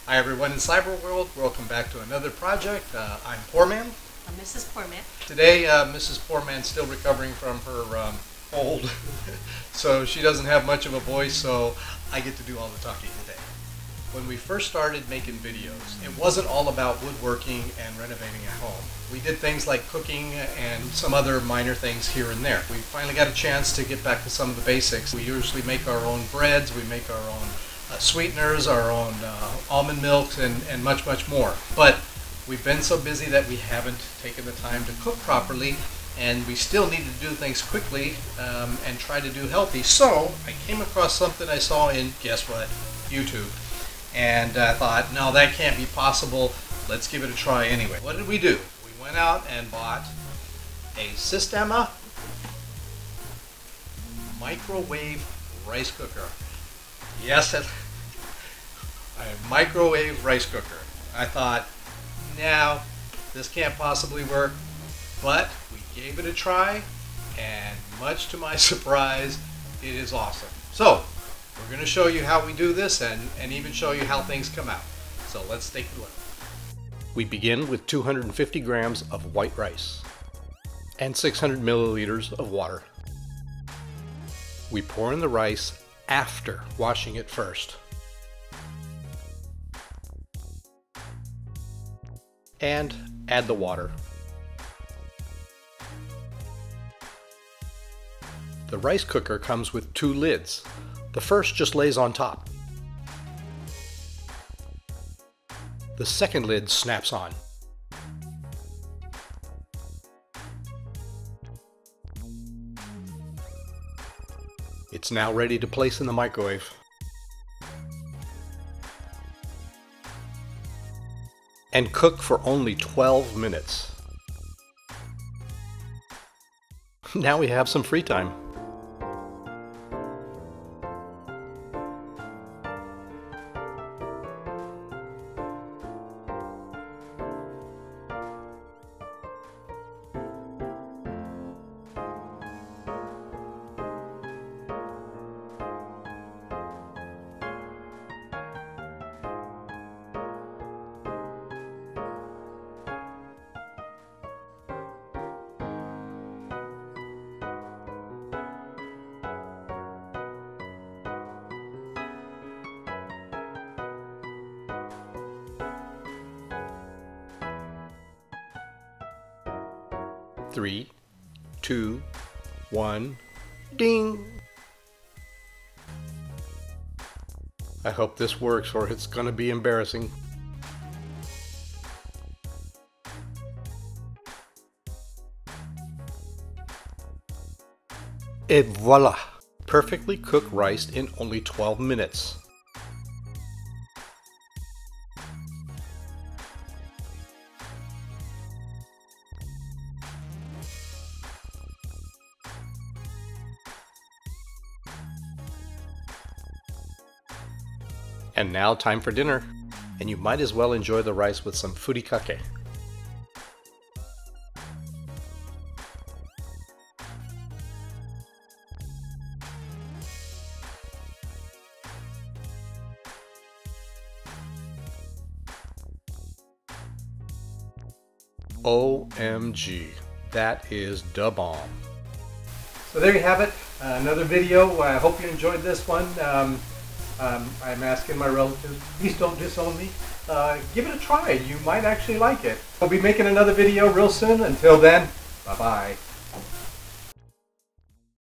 Hi everyone in cyber world, welcome back to another project. I'm Poor Man. I'm Mrs. Poor Man. Today Mrs. Poor Man's still recovering from her cold, so she doesn't have much of a voice, so I get to do all the talking today. When we first started making videos, it wasn't all about woodworking and renovating a home. We did things like cooking and some other minor things here and there. We finally got a chance to get back to some of the basics. We usually make our own breads, we make our own sweeteners, our own almond milks, and much, much more. But we've been so busy that we haven't taken the time to cook properly, and we still need to do things quickly and try to do healthy. So I came across something I saw in, guess what, YouTube. And I thought, no, that can't be possible. Let's give it a try anyway. What did we do? We went out and bought a Sistema Microwave Rice Cooker. Yes, a microwave rice cooker. I thought, now this can't possibly work, but we gave it a try, and much to my surprise, it is awesome. So we're going to show you how we do this and even show you how things come out. So let's take a look. We begin with 250 grams of white rice and 600 milliliters of water. We pour in the rice after washing it first. And add the water. The rice cooker comes with two lids. The first just lays on top. The second lid snaps on. It's now ready to place in the microwave. And cook for only 12 minutes. Now we have some free time. Three, two, one, ding! I hope this works or it's gonna be embarrassing. Et voila! Perfectly cooked rice in only 12 minutes. And now time for dinner, and you might as well enjoy the rice with some furikake. OMG, that is da bomb. So there you have it, another video. I hope you enjoyed this one. I'm asking my relatives, please don't disown me. Give it a try. You might actually like it. I'll be making another video real soon. Until then, bye-bye.